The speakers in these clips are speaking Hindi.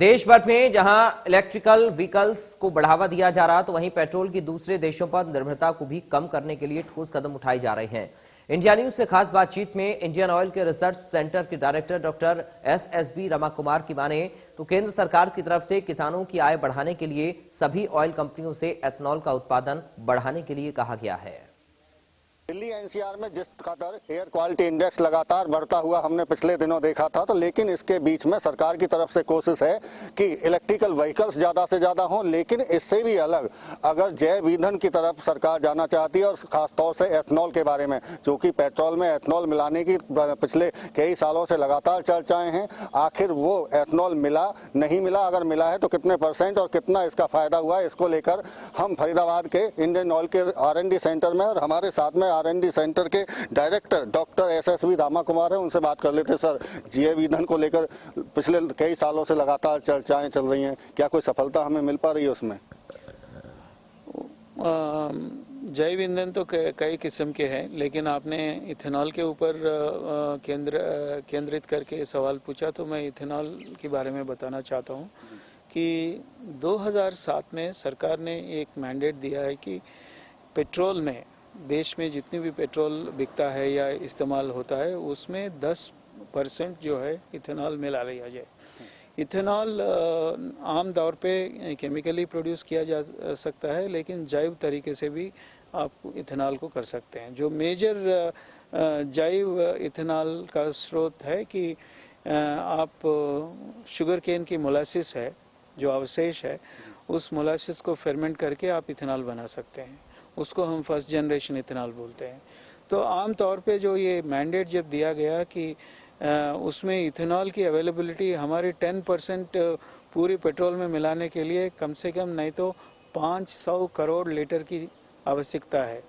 देश भर में जहां इलेक्ट्रिकल व्हीकल्स को बढ़ावा दिया जा रहा तो वहीं पेट्रोल की दूसरे देशों पर निर्भरता को भी कम करने के लिए ठोस कदम उठाए जा रहे हैं। इंडिया न्यूज से खास बातचीत में इंडियन ऑयल के रिसर्च सेंटर के director doctor SSB Rama Kumar की माने तो केंद्र सरकार की तरफ से किसानों की आय बढ़ाने के लिए सभी ऑयल कंपनियों से एथनॉल का उत्पादन बढ़ाने के लिए कहा गया है। दिल्ली एनसीआर में जिस कदर एयर क्वालिटी इंडेक्स लगातार बढ़ता हुआ हमने पिछले दिनों देखा था, तो लेकिन इसके बीच में सरकार की तरफ से कोशिश है कि इलेक्ट्रिकल व्हीकल्स ज़्यादा से ज़्यादा हों, लेकिन इससे भी अलग अगर जैव ईंधन की तरफ सरकार जाना चाहती है और ख़ासतौर से एथनॉल के बारे में, क्योंकि पेट्रोल में एथनॉल मिलाने की पिछले कई सालों से लगातार चर्चाएँ हैं। आखिर वो एथनॉल मिला नहीं मिला, अगर मिला है तो कितने % और कितना इसका फ़ायदा हुआ है, इसको लेकर हम फरीदाबाद के इंडियन ऑयल के R&D सेंटर में और हमारे साथ में R&D सेंटर के director doctor SSB Rama Kumar है, उनसे बात कर लेते। सर, जैव ईंधन को लेकर पिछले कई सालों से लगातार चर्चाएं चल रही हैं, क्या कोई सफलता हमें मिल पा रही है उसमें? जैव ईंधन तो कई किस्म के हैं, लेकिन आपने इथेनॉल के ऊपर केंद्रित करके सवाल पूछा, तो मैं इथेनॉल के बारे में बताना चाहता हूं कि 2007 में सरकार ने एक मैंडेट दिया है कि पेट्रोल में, देश में जितनी भी पेट्रोल बिकता है या इस्तेमाल होता है उसमें 10% जो है इथेनॉल मिला लिया जाए। इथेनॉल आम तौर पे केमिकली प्रोड्यूस किया जा सकता है, लेकिन जैव तरीके से भी आप इथेनॉल को कर सकते हैं। जो मेजर जैव इथेनॉल का स्रोत है कि आप शुगर केन की मोलासिस है, जो अवशेष है, उस मोलासिस को फेरमेंट करके आप इथेनॉल बना सकते हैं। उसको हम फर्स्ट जनरेशन इथेनॉल बोलते हैं। तो आम तौर पे जो ये मैंडेट जब दिया गया कि उसमें इथेनॉल की अवेलेबिलिटी हमारे 10% पूरी पेट्रोल में मिलाने के लिए कम से कम नहीं तो 500 करोड़ लीटर की आवश्यकता है,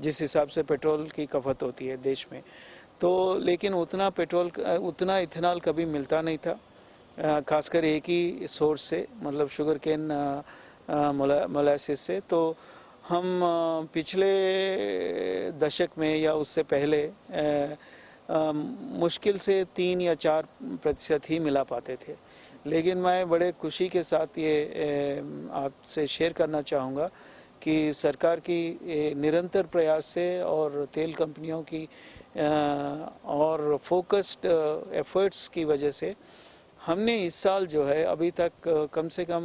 जिस हिसाब से पेट्रोल की खपत होती है देश में। तो लेकिन उतना इथेनॉल कभी मिलता नहीं था, खासकर एक ही सोर्स से, मतलब शुगर केन मोलासिस से। तो हम पिछले दशक में या उससे पहले मुश्किल से 3 या 4% ही मिला पाते थे। लेकिन मैं बड़े खुशी के साथ ये आपसे शेयर करना चाहूँगा कि सरकार की निरंतर प्रयास से और तेल कंपनियों की और फोकस्ड एफर्ट्स की वजह से हमने इस साल जो है अभी तक कम से कम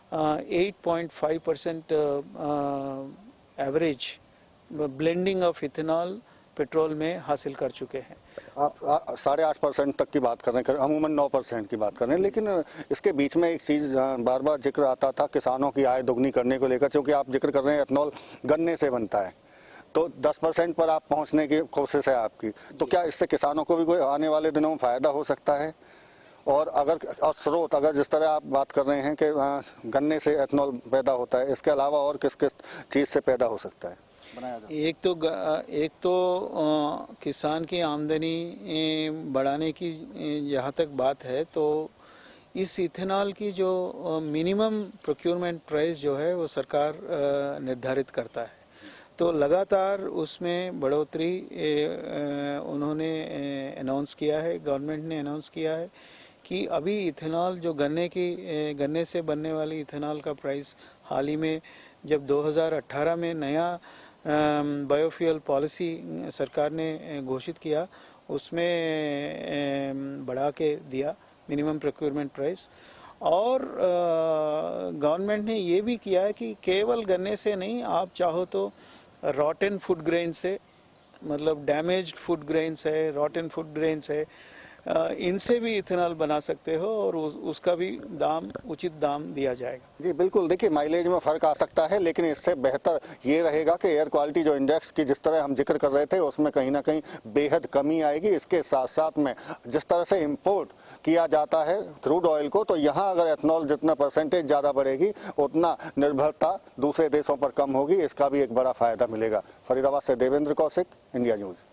8.5% average blending of ethanol petrol में हासिल कर चुके हैं। आप 8.5% तक की बात कर रहे हैं, अमूमन 9% की बात कर रहे हैं, लेकिन इसके बीच में एक चीज़ बार बार जिक्र आता था किसानों की आय दोगुनी करने को लेकर, क्योंकि आप जिक्र कर रहे हैं एथनॉल गन्ने से बनता है, तो 10% पर आप पहुंचने की कोशिश है आपकी। तो क्या इससे किसानों को भी कोई आने वाले दिनों में फ़ायदा हो सकता है? और स्रोत अगर जिस तरह आप बात कर रहे हैं कि गन्ने से एथनॉल पैदा होता है, इसके अलावा और किस किस चीज़ से पैदा हो सकता है? एक तो किसान की आमदनी बढ़ाने की जहाँ तक बात है, तो इस इथेनॉल की जो मिनिमम प्रोक्योरमेंट प्राइस जो है वो सरकार निर्धारित करता है। तो लगातार उसमें बढ़ोतरी उन्होंने अनाउंस किया है, गवर्नमेंट ने अनाउंस किया है कि अभी इथेनॉल जो गन्ने से बनने वाली इथेनॉल का प्राइस हाल ही में जब 2018 में नया बायोफ्यूल पॉलिसी सरकार ने घोषित किया, उसमें बढ़ा के दिया मिनिमम प्रोक्योरमेंट प्राइस। और गवर्नमेंट ने ये भी किया है कि केवल गन्ने से नहीं, आप चाहो तो रॉटन फूड ग्रेन से, मतलब डैमेज्ड फूड ग्रेन्स है, रॉटन फूड ग्रेन्स है, इनसे भी इथेनॉल बना सकते हो और उसका भी उचित दाम दिया जाएगा। जी बिल्कुल, देखिए माइलेज में फ़र्क आ सकता है, लेकिन इससे बेहतर ये रहेगा कि एयर क्वालिटी जो इंडेक्स की जिस तरह हम जिक्र कर रहे थे उसमें कहीं ना कहीं बेहद कमी आएगी। इसके साथ साथ में जिस तरह से इंपोर्ट किया जाता है क्रूड ऑयल को, तो यहाँ अगर एथनॉल जितना % ज़्यादा बढ़ेगी उतना निर्भरता दूसरे देशों पर कम होगी, इसका भी एक बड़ा फ़ायदा मिलेगा। फरीदाबाद से देवेंद्र कौशिक, इंडिया न्यूज़।